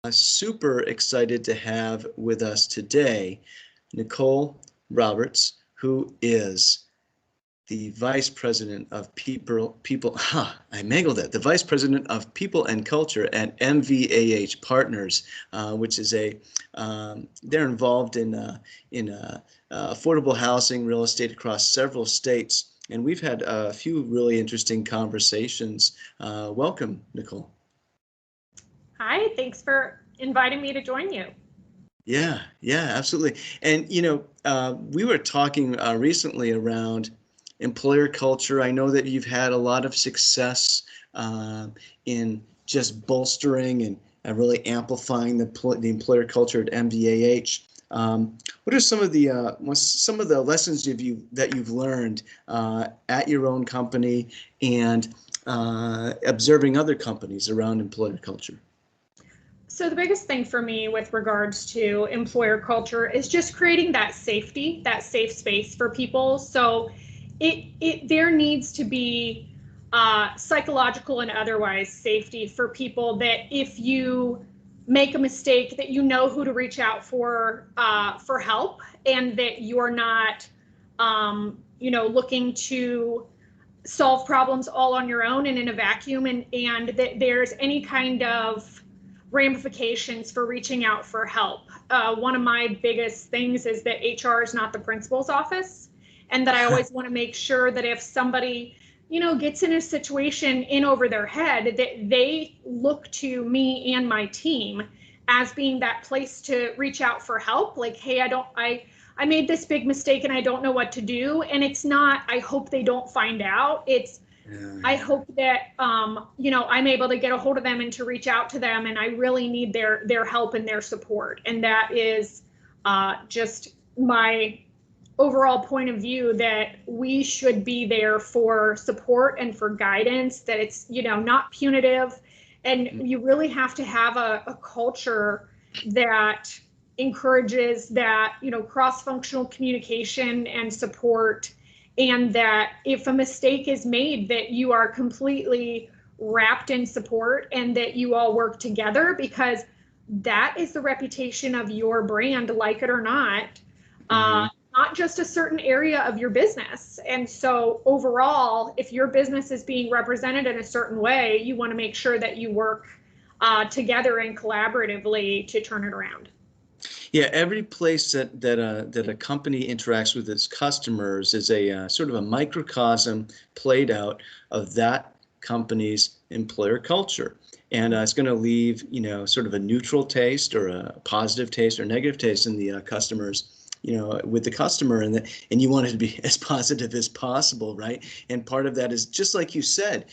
Super excited to have with us today Nicole Roberts, who is the Vice President of I mangled it, the Vice President of People and Culture at MVAH Partners, which is they're involved in affordable housing, real estate across several states. And we've had a few really interesting conversations. Welcome, Nicole. Hi, thanks for inviting me to join you. Yeah, absolutely. And, we were talking recently around employer culture. I know that you've had a lot of success in just bolstering and really amplifying the employer culture at MVAH. What are some of the lessons that you've learned at your own company and observing other companies around employer culture? So the biggest thing for me with regards to employer culture is just creating that safety, that safe space for people. So there needs to be psychological and otherwise safety for people, that if you make a mistake, that you know who to reach out for help, and that you're not looking to solve problems all on your own and in a vacuum, and that there's any kind of ramifications for reaching out for help. One of my biggest things is that HR is not the principal's office, and that I always want to make sure that if somebody, gets in a situation in over their head, that they look to me and my team as being that place to reach out for help. Like, hey, I made this big mistake and I don't know what to do. And it's not, I hope they don't find out. It's, I hope that, I'm able to get a hold of them and to reach out to them. And I really need their help and their support. And that is just my overall point of view, that we should be there for support and for guidance, that it's, not punitive. And you really have to have a culture that encourages that, cross-functional communication and support, and that if a mistake is made, that you are completely wrapped in support and that you all work together, because that is the reputation of your brand, like it or not, not just a certain area of your business. And so overall, if your business is being represented in a certain way, you want to make sure that you work together and collaboratively to turn it around. Yeah, every place that a company interacts with its customers is a sort of a microcosm played out of that company's employer culture. And it's going to leave, sort of a neutral taste or a positive taste or negative taste in the customers, with the customer, and you want it to be as positive as possible, right? And part of that is, just like you said,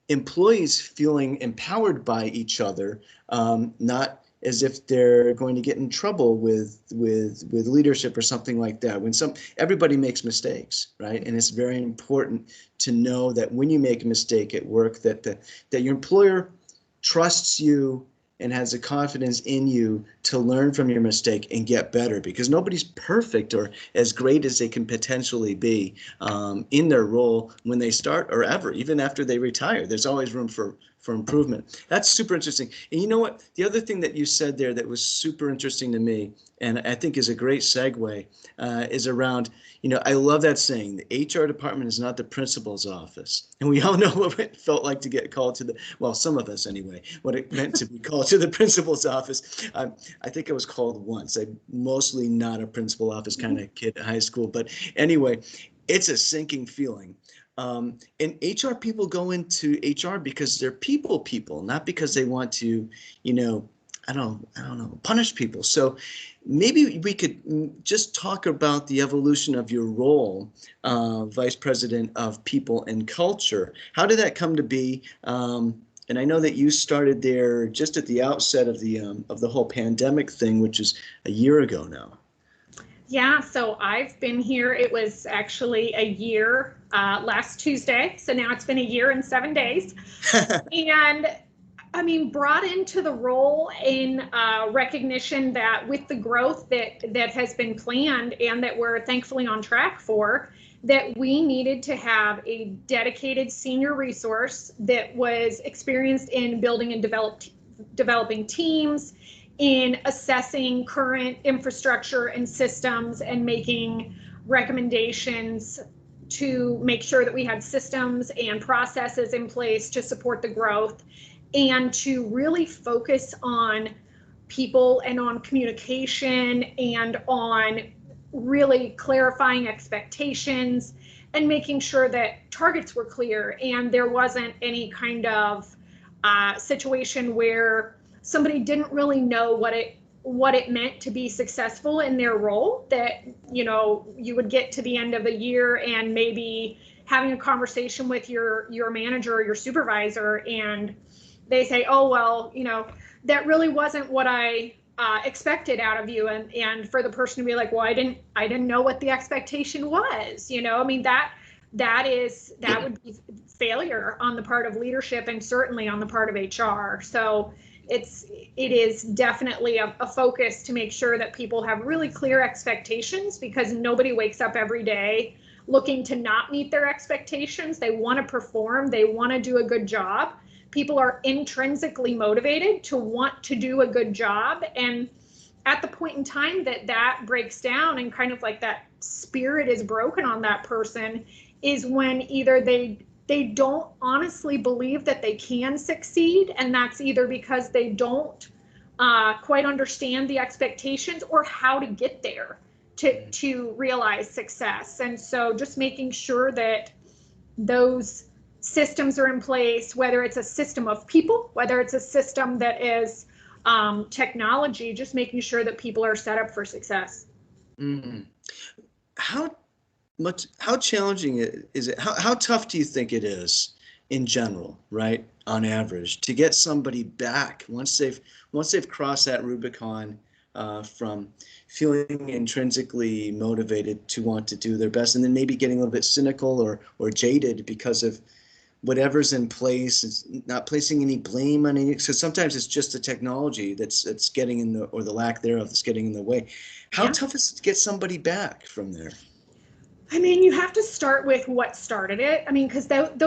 employees feeling empowered by each other, not as if they're going to get in trouble with leadership or something like that. Everybody makes mistakes, right? And it's very important to know that when you make a mistake at work, that your employer trusts you and has the confidence in you to learn from your mistake and get better, because nobody's perfect or as great as they can potentially be in their role when they start, or ever, even after they retire. There's always room for improvement. That's super interesting. And you know what? The other thing that you said there that was super interesting to me, and I think is a great segue, is around, I love that saying, the HR department is not the principal's office. And we all know what it felt like to get called to some of us anyway, what it meant to be called to the principal's office. I think I was called once. I'm mostly not a principal office kind of kid at high school. But anyway, it's a sinking feeling. And HR people go into HR because they're people, not because they want to, I don't know, punish people. So maybe we could just talk about the evolution of your role, Vice President of People and Culture. How did that come to be? And I know that you started there just at the outset of the whole pandemic thing, which is a year ago now. Yeah, so I've been here. It was actually a year last Tuesday. So now it's been a year and 7 days. And I mean, brought into the role in recognition that with the growth that has been planned and that we're thankfully on track for, that we needed to have a dedicated senior resource that was experienced in building and developing teams, in assessing current infrastructure and systems, and making recommendations to make sure that we had systems and processes in place to support the growth, and to really focus on people and on communication and on really clarifying expectations and making sure that targets were clear and there wasn't any kind of situation where somebody didn't really know what it meant to be successful in their role, that, you know, you would get to the end of the year and maybe having a conversation with your manager or your supervisor, and they say, oh, well, you know, that really wasn't what I expected out of you. And for the person to be like, well, I didn't know what the expectation was, you know, I mean, that would be failure on the part of leadership and certainly on the part of HR. So it is definitely a focus to make sure that people have really clear expectations, because nobody wakes up every day looking to not meet their expectations. They want to perform, they want to do a good job. People are intrinsically motivated to want to do a good job. And at the point in time that breaks down and kind of like that spirit is broken on that person is when either they don't honestly believe that they can succeed, and that's either because they don't quite understand the expectations or how to get there to realize success. And so just making sure that those systems are in place, whether it's a system of people, whether it's a system that is technology, just making sure that people are set up for success. Mm. How challenging is it? How tough do you think it is in general, right, on average, to get somebody back once they've crossed that Rubicon from feeling intrinsically motivated to want to do their best, and then maybe getting a little bit cynical or jaded because of whatever's in place? It's not placing any blame on any, because sometimes it's just the technology that's getting in the, or the lack thereof, that's getting in the way. How tough is it to get somebody back from there? I mean, you have to start with what started it. I mean, because that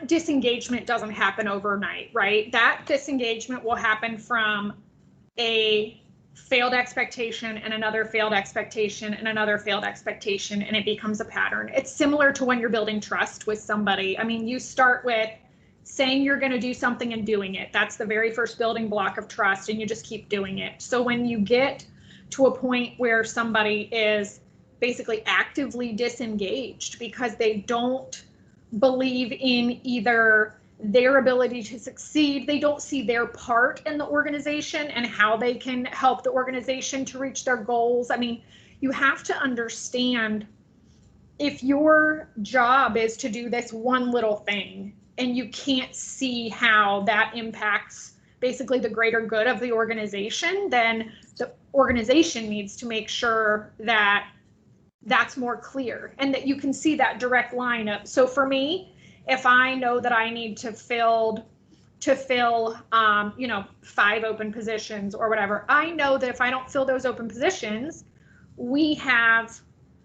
disengagement doesn't happen overnight, right? That disengagement will happen from a failed expectation and another failed expectation and another failed expectation, and it becomes a pattern. It's similar to when you're building trust with somebody. I mean, you start with saying you're going to do something and doing it. That's the very first building block of trust, and you just keep doing it. So when you get to a point where somebody is basically actively disengaged because they don't believe in either their ability to succeed, they don't see their part in the organization and how they can help the organization to reach their goals. I mean, you have to understand, if your job is to do this one little thing and you can't see how that impacts basically the greater good of the organization, then the organization needs to make sure that that's more clear and that you can see that direct line up. So for me, if I know that I need to fill 5 open positions or whatever, I know that if I don't fill those open positions, we have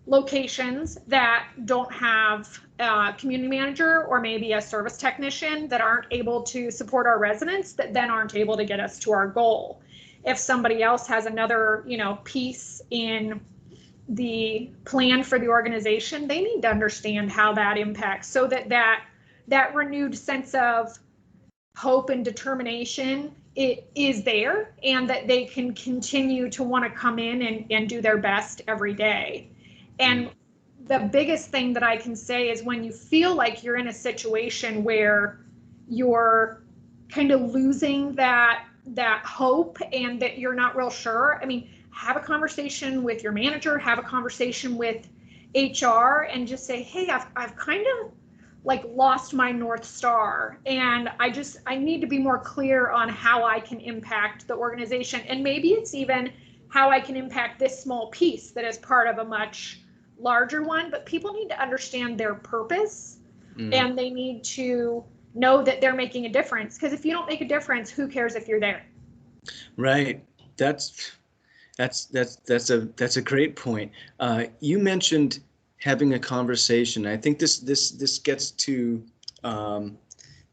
locations that don't have a community manager or maybe a service technician that aren't able to support our residents, that then aren't able to get us to our goal. If somebody else has another, piece in the plan for the organization, they need to understand how that impacts, so that renewed sense of hope and determination it is there, and that they can continue to want to come in and do their best every day. And the biggest thing that I can say is, when you feel like you're in a situation where you're kind of losing that hope and that you're not real sure, I mean, have a conversation with your manager, have a conversation with HR, and just say, hey, I've kind of like lost my North Star, and I need to be more clear on how I can impact the organization. And maybe it's even how I can impact this small piece that is part of a much larger one, but people need to understand their purpose, and they need to know that they're making a difference, because if you don't make a difference, who cares if you're there? Right. That's a great point. You mentioned having a conversation. I think this gets to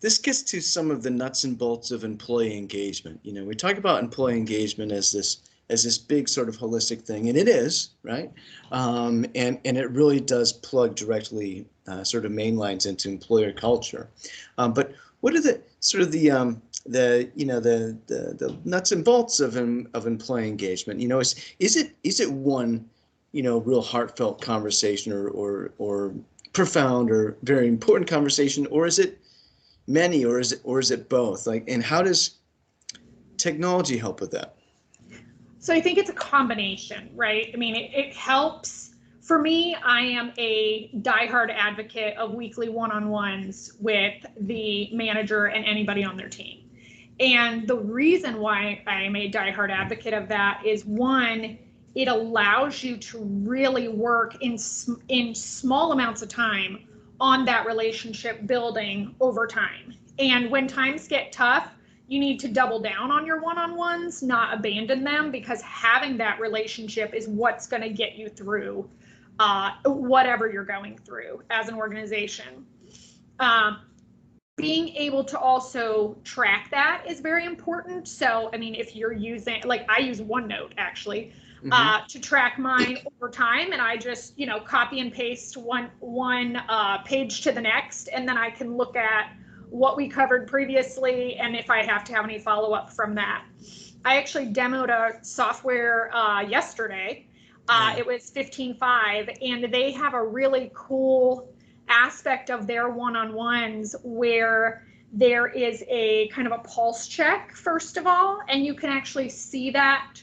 this gets to some of the nuts and bolts of employee engagement. We talk about employee engagement as this big sort of holistic thing, and it is, right? And it really does plug directly sort of main lines into employer culture. But what are the sort of the nuts and bolts of employee engagement? Is it one real heartfelt conversation or profound or very important conversation, or is it many, or is it both? And how does technology help with that? So I think it's a combination, right? I mean, it helps. For me, I am a diehard advocate of weekly one-on-ones with the manager and anybody on their team. And the reason why I am a diehard advocate of that is, one, it allows you to really work in small amounts of time on that relationship building over time. And when times get tough, you need to double down on your one-on-ones, not abandon them, because having that relationship is what's going to get you through whatever you're going through as an organization. Being able to also track that is very important. So, I mean, if you're using, like I use OneNote actually, to track mine over time, and I just, copy and paste one page to the next, and then I can look at what we covered previously and if I have to have any follow-up from that. I actually demoed a software yesterday. It was 15.5, and they have a really cool aspect of their one-on-ones where there is a kind of a pulse check, first of all, and you can actually see that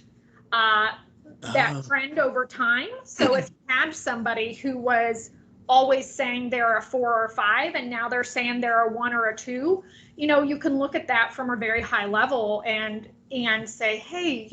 trend over time. So if you had somebody who was always saying they're a 4 or a 5, and now they're saying they're a 1 or a 2, you can look at that from a very high level and say, hey,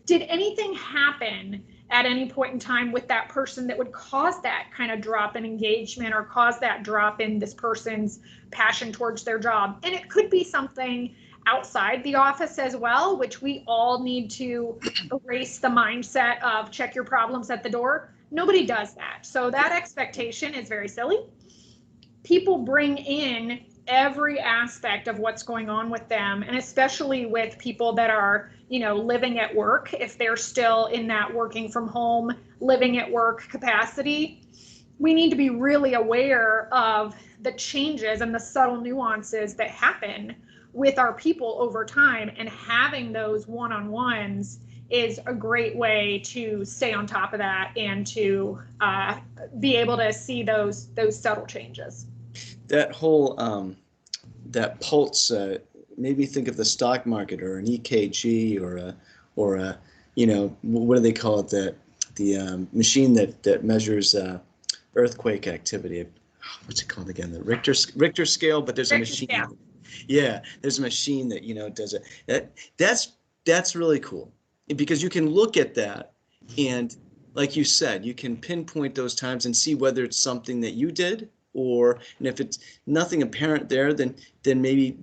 did anything happen at any point in time with that person that would cause that kind of drop in engagement or cause that drop in this person's passion towards their job? And it could be something outside the office as well, which we all need to erase the mindset of check your problems at the door. Nobody does that. So that expectation is very silly. People bring in every aspect of what's going on with them, and especially with people that are, living at work, if they're still in that working from home, living at work capacity, we need to be really aware of the changes and the subtle nuances that happen with our people over time, and having those one-on-ones is a great way to stay on top of that and to be able to see those subtle changes. That whole that pulse made me think of the stock market, or an EKG, or a what do they call it, the machine that measures earthquake activity. What's it called again? The Richter scale, but there's a machine. Scale. Yeah, there's a machine that does it. That's really cool, because you can look at that, and like you said, you can pinpoint those times and see whether it's something that you did, and if it's nothing apparent there, then maybe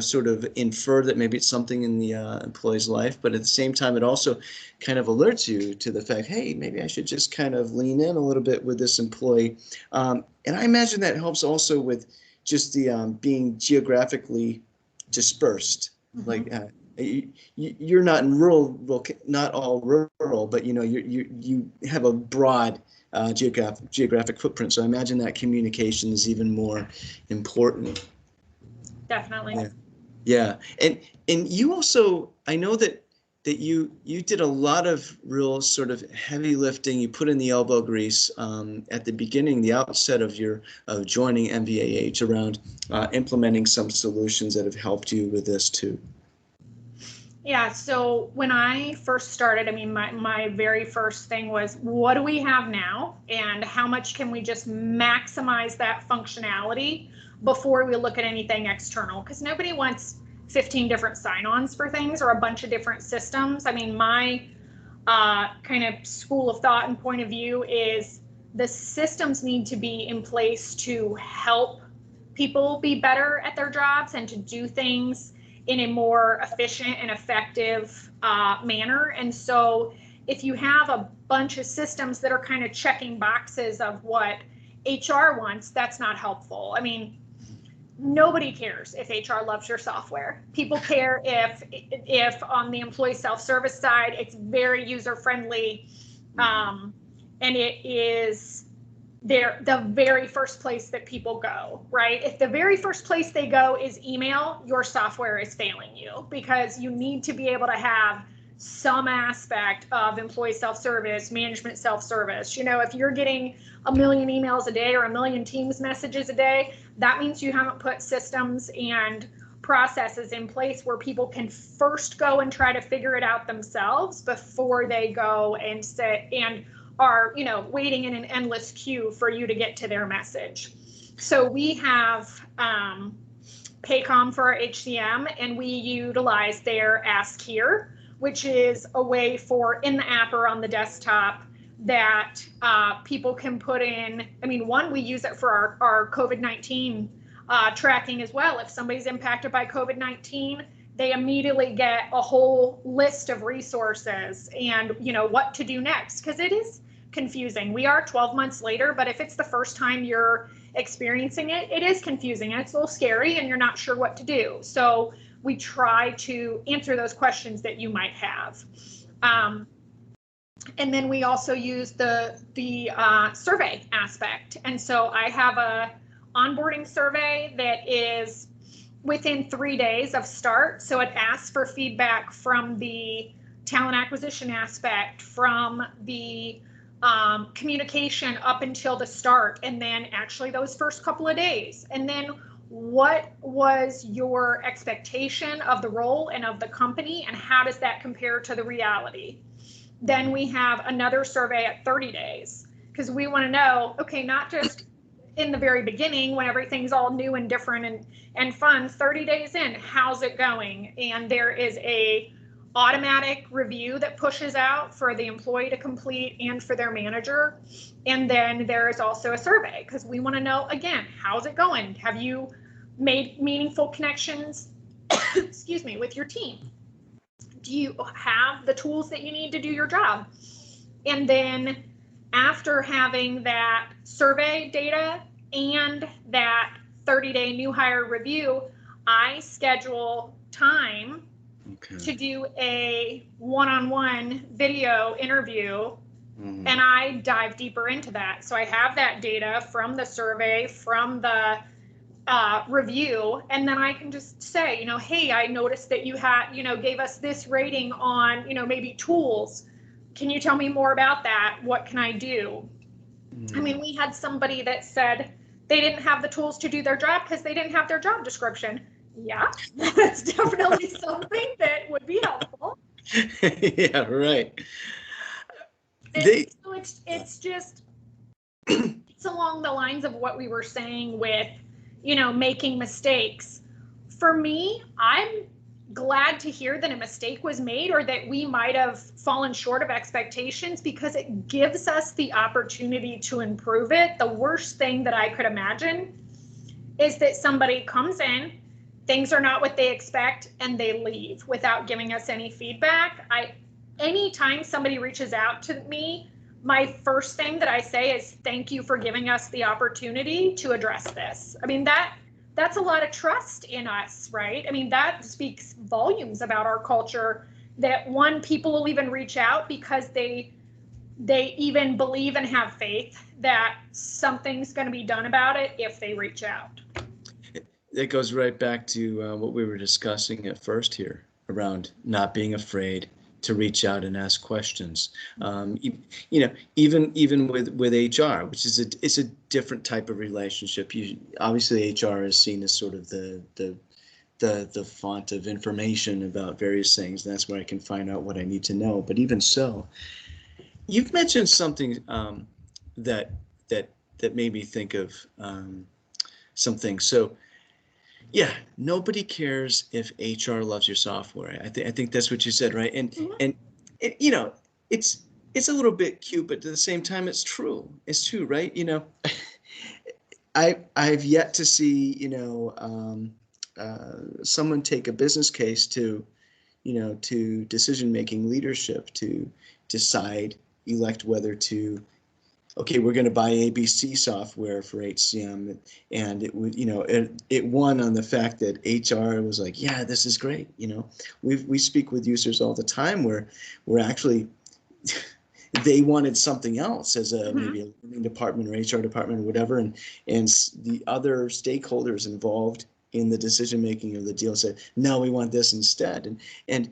sort of infer that maybe it's something in the employee's life. But at the same time, it also kind of alerts you to the fact, hey, maybe I should just kind of lean in a little bit with this employee. And I imagine that helps also with just the being geographically dispersed. Like you're not in rural, not all rural, but you have a broad geographic footprint. So I imagine that communication is even more important. Definitely. Yeah. And you also, I know that you did a lot of real sort of heavy lifting. You put in the elbow grease at the beginning, the outset of joining MVAH, around implementing some solutions that have helped you with this too. Yeah, so when I first started, I mean, my very first thing was, what do we have now, and how much can we just maximize that functionality before we look at anything external? Because nobody wants 15 different sign-ons for things or a bunch of different systems. I mean, my kind of school of thought and point of view is the systems need to be in place to help people be better at their jobs and to do things in a more efficient and effective manner. And so if you have a bunch of systems that are kind of checking boxes of what HR wants, that's not helpful. I mean, nobody cares if HR loves your software. People care if on the employee self-service side, it's very user-friendly, and it is the very first place that people go, right? If the very first place they go is email, your software is failing you, because you need to be able to have some aspect of employee self-service, management self-service. You know, if you're getting 1 million emails a day or 1 million Teams messages a day, that means you haven't put systems and processes in place where people can first go and try to figure it out themselves before they go and sit and are, you know, waiting in an endless queue for you to get to their message. So we have Paycom for our HCM, and we utilize their Ask Here, which is a way for in the app or on the desktop that people can put in. I mean, one, we use it for our COVID-19 tracking as well. If somebody's impacted by COVID-19, they immediately get a whole list of resources and, you know, what to do next, because it is confusing. We are 12 months later, but if it's the first time you're experiencing it, it is confusing and it's a little scary and you're not sure what to do. So we try to answer those questions that you might have. And then we also use the survey aspect. And so I have a onboarding survey that is within 3 days of start. So it asks for feedback from the talent acquisition aspect, from the communication up until the start, and then actually those first couple of days. And then what was your expectation of the role and of the company, and how does that compare to the reality? Then we have another survey at 30 days, because we want to know, okay, not just in the very beginning when everything's all new and different and fun, 30 days in, how's it going? And there is a automatic review that pushes out for the employee to complete and for their manager. And then there is also a survey, because we want to know, again, how's it going? Have you made meaningful connections, excuse me, with your team? Do you have the tools that you need to do your job? And then after having that survey data and that 30-day new hire review, I schedule time to do a one-on-one video interview, and I dive deeper into that. So I have that data from the survey, from the review, and then I can just say, you know, hey, I noticed that you had, you know, gave us this rating on, you know, maybe tools. Can you tell me more about that? What can I do? I mean, we had somebody that said they didn't have the tools to do their job because they didn't have their job description. Yeah, that's definitely something that would be helpful. Yeah, right. So it's just, it's along the lines of what we were saying with, you know, making mistakes. For me, I'm glad to hear that a mistake was made, or that we might have fallen short of expectations, because it gives us the opportunity to improve it. The worst thing that I could imagine is that somebody comes in, things are not what they expect, and they leave without giving us any feedback. Anytime somebody reaches out to me, my first thing that I say is, thank you for giving us the opportunity to address this. I mean, that's a lot of trust in us, right? I mean, that speaks volumes about our culture, that one, people will even reach out because they even believe and have faith that something's going to be done about it if they reach out. It goes right back to what we were discussing at first here around not being afraid to reach out and ask questions. You know, even with HR, which is it's a different type of relationship. Obviously HR is seen as sort of the font of information about various things, and that's where I can find out what I need to know. But even so, you've mentioned something that made me think of something. So, yeah, nobody cares if HR loves your software. I think that's what you said, right? And it, you know, it's a little bit cute, but at the same time, it's true. It's true, right? You know, I've yet to see, you know, someone take a business case to, you know, to decision-making leadership to elect whether to okay, we're going to buy ABC software for HCM, and it would, it won on the fact that HR was like, yeah, this is great. We speak with users all the time where we're actually they wanted something else as maybe a learning department or HR department or whatever, and the other stakeholders involved in the decision making of the deal said, no, we want this instead, and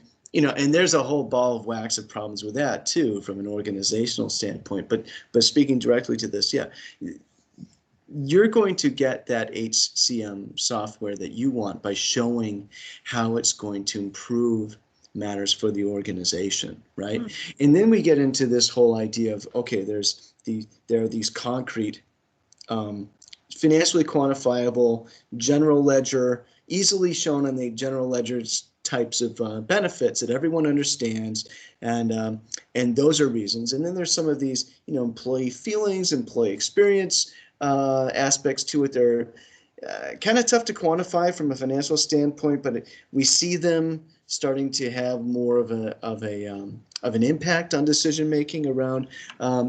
there's a whole ball of wax of problems with that too, from an organizational standpoint. But speaking directly to this, yeah, you're going to get that HCM software that you want by showing how it's going to improve matters for the organization, right? And then we get into this whole idea of, okay, there are these concrete, financially quantifiable general ledger, easily shown on the general ledger's types of benefits that everyone understands, and those are reasons. And then there's some of these, employee feelings, employee experience aspects to it. They're kind of tough to quantify from a financial standpoint, but we see them starting to have more of an impact on decision making around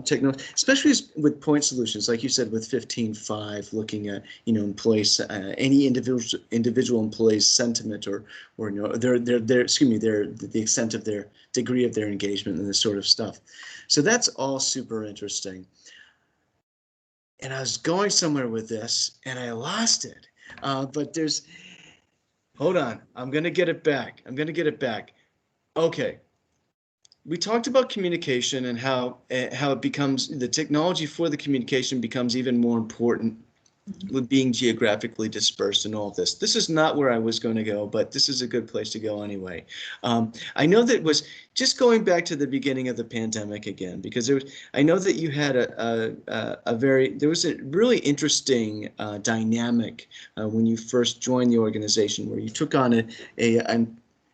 technology, especially with point solutions, like you said, with 15.5, looking at employees, any individual employee's sentiment or the extent of their degree of their engagement and this sort of stuff. So that's all super interesting. And I was going somewhere with this, and I lost it. But hold on, I'm going to get it back. Okay. We talked about communication and how it becomes, the technology for the communication becomes even more important with being geographically dispersed and all of this. This is not where I was going to go, but this is a good place to go anyway. I know that was just going back to the beginning of the pandemic again, because I know that you had there was a really interesting dynamic when you first joined the organization, where you took on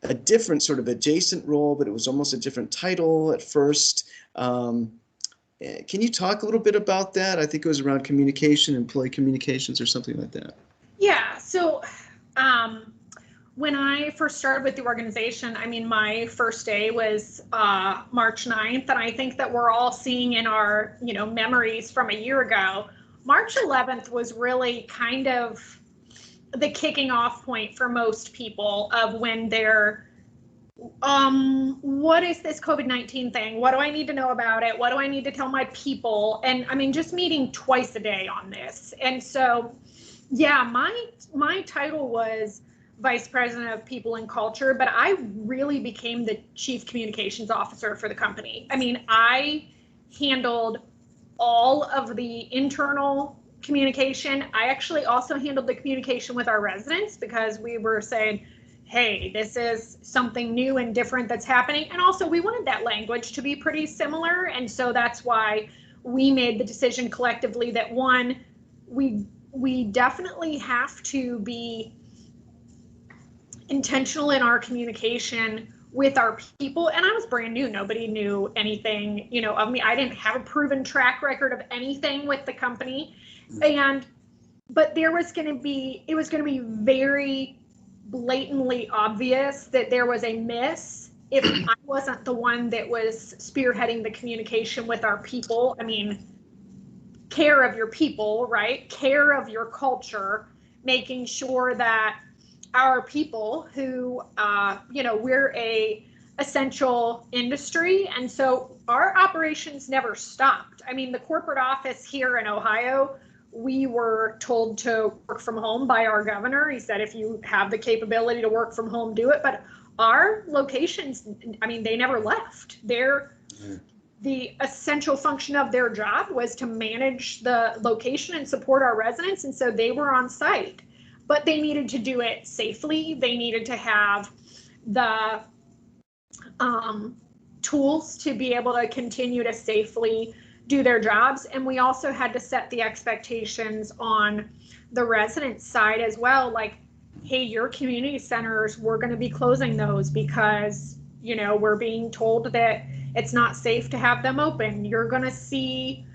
a different sort of adjacent role, but it was almost a different title at first. Can you talk a little bit about that? I think it was around communication, employee communications, or something like that. Yeah. So when I first started with the organization, I mean, my first day was March 9th. And I think that we're all seeing in our, memories from a year ago, March 11th was really kind of the kicking off point for most people of when they're, what is this COVID-19 thing? What do I need to know about it? What do I need to tell my people? And I mean, just meeting twice a day on this. And so, yeah, my title was Vice President of People and Culture, but I really became the Chief Communications Officer for the company. I mean, I handled all of the internal communication. I actually also handled the communication with our residents, because we were saying, hey, this is something new and different that's happening. And also we wanted that language to be pretty similar. And so that's why we made the decision collectively that, one, we definitely have to be intentional in our communication with our people. And I was brand new. Nobody knew anything, of me. I didn't have a proven track record of anything with the company. But it was going to be very blatantly obvious that there was a miss if I wasn't the one that was spearheading the communication with our people. I mean, care of your people, right? Care of your culture, making sure that our people who, we're a essential industry. And so our operations never stopped. I mean, the corporate office here in Ohio, we were told to work from home by our governor. He said, if you have the capability to work from home, do it. But our locations, I mean, they never left. The essential function of their job was to manage the location and support our residents. And so they were on site, but they needed to do it safely. They needed to have the tools to be able to continue to safely do their jobs. And we also had to set the expectations on the resident side as well. Like, hey, your community centers, we're going to be closing those because, we're being told that it's not safe to have them open. You're going to see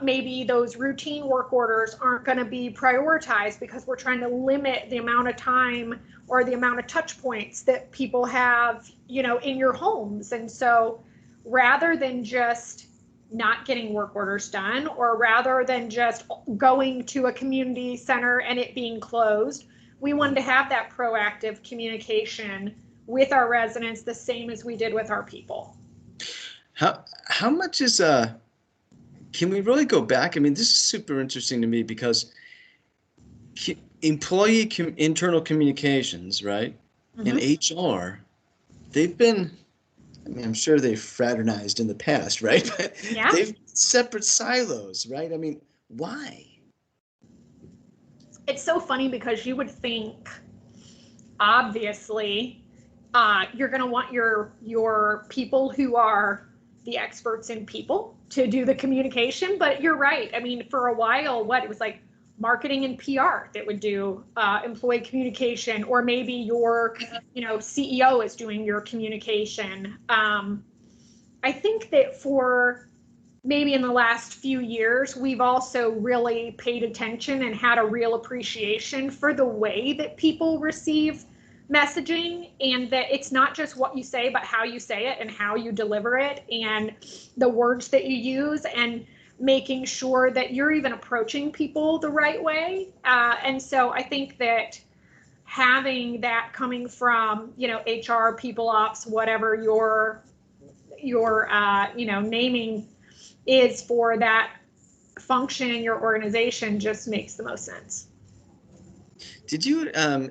maybe those routine work orders aren't going to be prioritized because we're trying to limit the amount of time or the amount of touch points that people have, in your homes. And so rather than just not getting work orders done, or rather than just going to a community center and it being closed, we wanted to have that proactive communication with our residents, the same as we did with our people. How much is can we really go back? I mean, this is super interesting to me because employee internal communications, right? And HR, they've been, I mean, I'm sure they've fraternized in the past, right? But Yeah. they've separate silos, right? I mean, why? It's so funny because you would think, obviously, you're going to want your people who are the experts in people to do the communication, but you're right. I mean, for a while, it was like marketing and PR that would do employee communication, or maybe your, CEO is doing your communication. I think that for maybe in the last few years, we've also really paid attention and had a real appreciation for the way that people receive messaging, and that it's not just what you say, but how you say it and how you deliver it and the words that you use, and making sure that you're even approaching people the right way. And so I think that having that coming from, HR, people ops, whatever your naming is for that function in your organization, just makes the most sense. Did you and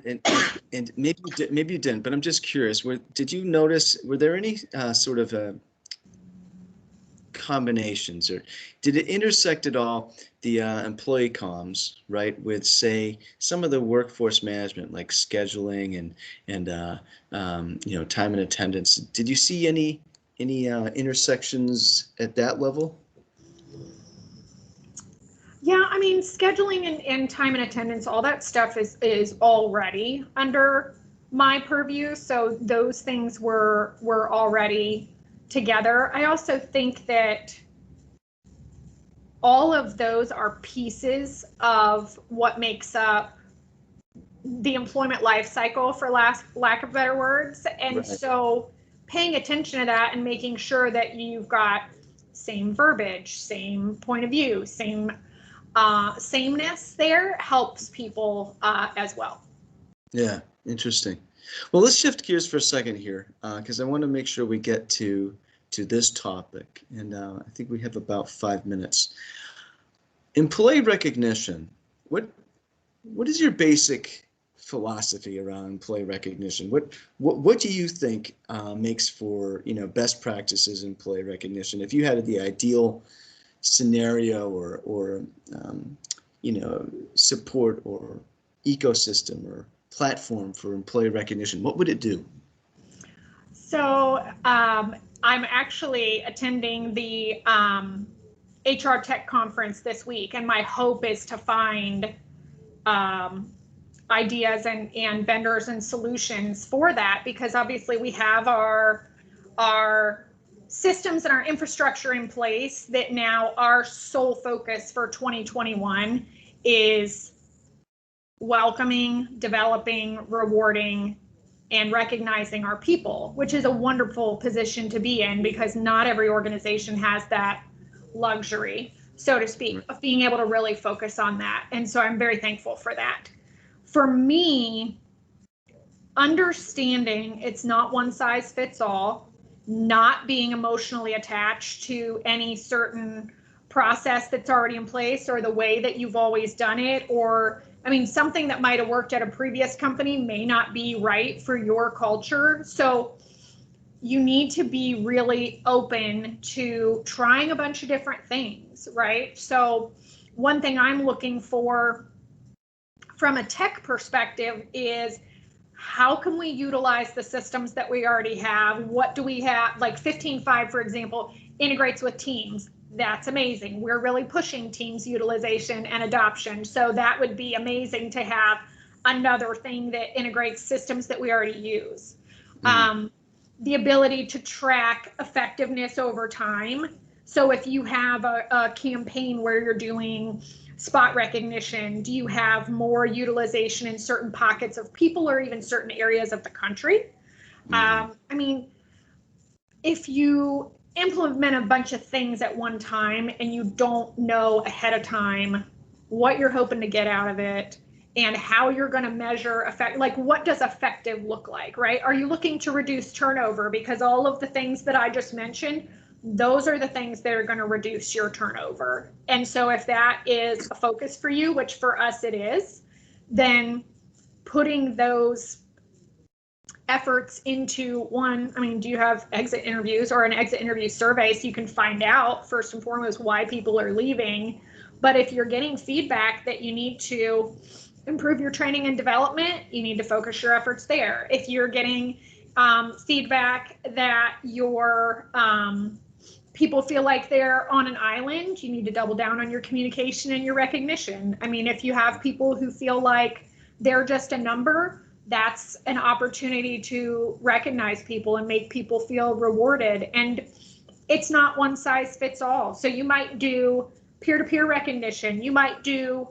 maybe you didn't, but I'm just curious. Did you notice? Were there any sort of combinations, or did it intersect at all the employee comms, right, with say some of the workforce management like scheduling and time and attendance? Did you see any intersections at that level? Yeah, I mean, scheduling and time and attendance, all that stuff is already under my purview. So those things were already together. I also think that all of those are pieces of what makes up the employment life cycle, for lack of better words. And Right. So paying attention to that and making sure that you've got same verbiage, same point of view, sameness there helps people as well. Yeah, interesting. Well, let's shift gears for a second here, because I want to make sure we get to this topic, and I think we have about 5 minutes. Employee recognition. What is your basic philosophy around employee recognition? What do you think makes for best practices in employee recognition? If you had the ideal scenario or support or ecosystem or platform for employee recognition, what would it do? So I'm actually attending the HR Tech Conference this week, and my hope is to find ideas and vendors and solutions for that, because obviously we have our systems and our infrastructure in place that now our sole focus for 2021 is welcoming, developing, rewarding, and recognizing our people, which is a wonderful position to be in, because not every organization has that luxury, so to speak, of being able to really focus on that. And so I'm very thankful for that. For me, understanding it's not one size fits all, not being emotionally attached to any certain process that's already in place or the way that you've always done it, or something that might have worked at a previous company may not be right for your culture. So you need to be really open to trying a bunch of different things, right? So one thing I'm looking for from a tech perspective is, how can we utilize the systems that we already have? What do we have? Like 15.5, for example, integrates with Teams. That's amazing. We're really pushing Teams utilization and adoption. So that would be amazing to have another thing that integrates systems that we already use. The ability to track effectiveness over time. So if you have a campaign where you're doing spot recognition, do you have more utilization in certain pockets of people or even certain areas of the country? If you implement a bunch of things at one time and you don't know ahead of time what you're hoping to get out of it and how you're going to measure effect, like what does effective look like, right? Are you looking to reduce turnover? Because all of the things that I just mentioned, those are the things that are going to reduce your turnover. And so if that is a focus for you, which for us it is, then putting those efforts into one, I mean, do you have exit interviews or an exit interview survey so you can find out first and foremost why people are leaving? But if you're getting feedback that you need to improve your training and development, you need to focus your efforts there. If you're getting feedback that your people feel like they're on an island, you need to double down on your communication and your recognition. I mean, if you have people who feel like they're just a number, that's an opportunity to recognize people and make people feel rewarded. And it's not one size fits all. So you might do peer-to-peer recognition. You might do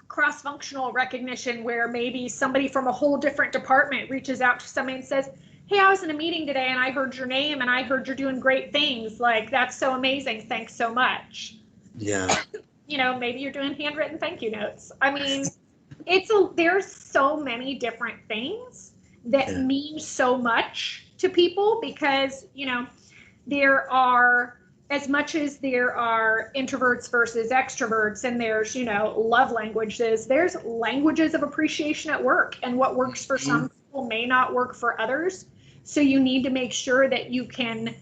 cross-functional recognition where maybe somebody from a whole different department reaches out to somebody and says, hey, I was in a meeting today and I heard your name and I heard you're doing great things. Like, that's so amazing. Thanks so much. Yeah. You know, maybe you're doing handwritten thank you notes. I mean, there's so many different things that mean so much to people because, you know, there are, as much as there are introverts versus extroverts and there's, you know, love languages, there's languages of appreciation at work, and what works for some people may not work for others. So you need to make sure that you can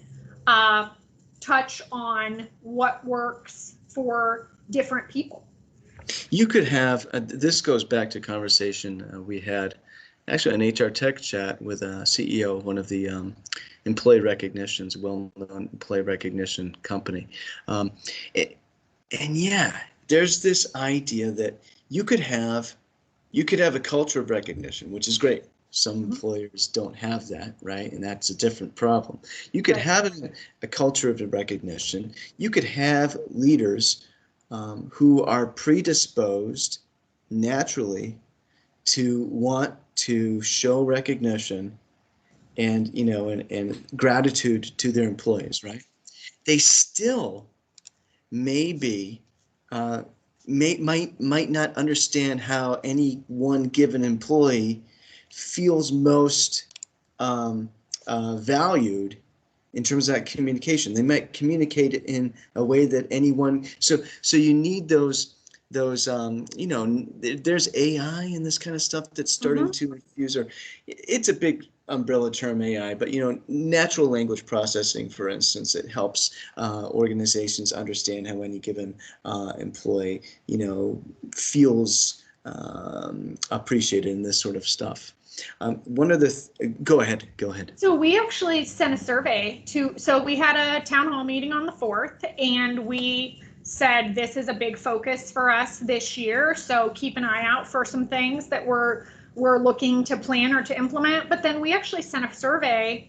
touch on what works for different people. You could have, this goes back to conversation we had, actually an HR tech chat with a CEO of one of the employee recognitions, well-known employee recognition company. And yeah, there's this idea that you could have a culture of recognition, which is great. Some employers don't have that, right? And that's a different problem. You could have a culture of recognition. You could have leaders who are predisposed naturally to want to show recognition and, you know, and gratitude to their employees, right? They still maybe might not understand how any one given employee feels most valued in terms of that communication. They might communicate it in a way that anyone, so you need those you know, there's AI and this kind of stuff that's starting to infuse, or it's a big umbrella term, AI, but, you know, natural language processing, for instance, it helps organizations understand how any given employee, you know, feels appreciated in this sort of stuff. One of the, go ahead. So we actually sent a survey so we had a town hall meeting on the 4th, and we said this is a big focus for us this year. So keep an eye out for some things that we're looking to plan or to implement. But then we actually sent a survey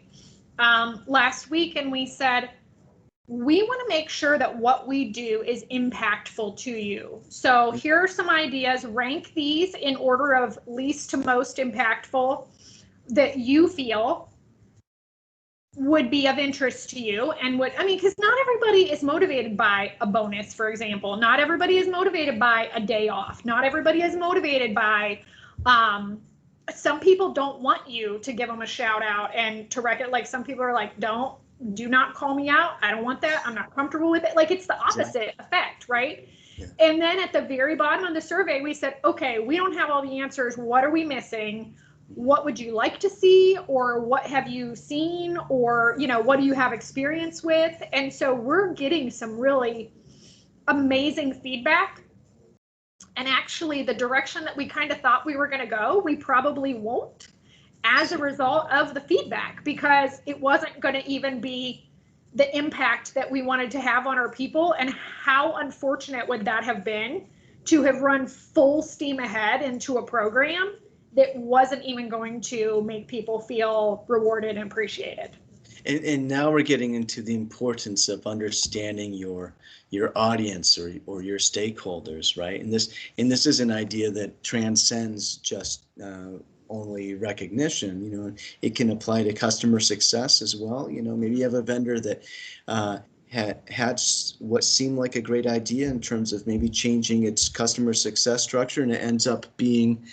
last week, and we said, we want to make sure that what we do is impactful to you. So here are some ideas. Rank these in order of least to most impactful that you feel would be of interest to you. And because not everybody is motivated by a bonus, for example. Not everybody is motivated by a day off. Not everybody is motivated by, some people don't want you to give them a shout out and to record. Like, some people are like, do not call me out. I don't want that. I'm not comfortable with it. Like, it's the opposite effect, right? Yeah. And then at the very bottom of the survey, we said, okay, we don't have all the answers. What are we missing? What would you like to see? Or what have you seen? Or, you know, what do you have experience with? And so we're getting some really amazing feedback. And actually, the direction that we kind of thought we were going to go, we probably won't, as a result of the feedback, because it wasn't going to even be the impact that we wanted to have on our people. And how unfortunate would that have been to have run full steam ahead into a program that wasn't even going to make people feel rewarded and appreciated. And now we're getting into the importance of understanding your audience or your stakeholders, right? And this is an idea that transcends just only recognition. It can apply to customer success as well. Maybe you have a vendor that had what seemed like a great idea in terms of maybe changing its customer success structure, and it ends up being,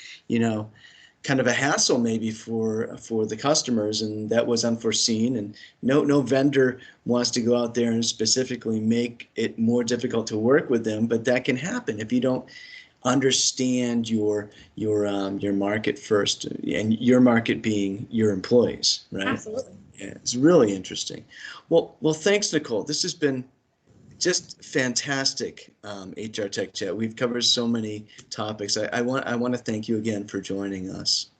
kind of a hassle maybe for the customers, and that was unforeseen. And no vendor wants to go out there and specifically make it more difficult to work with them, but that can happen if you don't understand your market first, and your market being your employees, right? Absolutely. Yeah, it's really interesting. Well, thanks, Nicole. This has been just fantastic, HR Tech Chat. We've covered so many topics. I want to thank you again for joining us.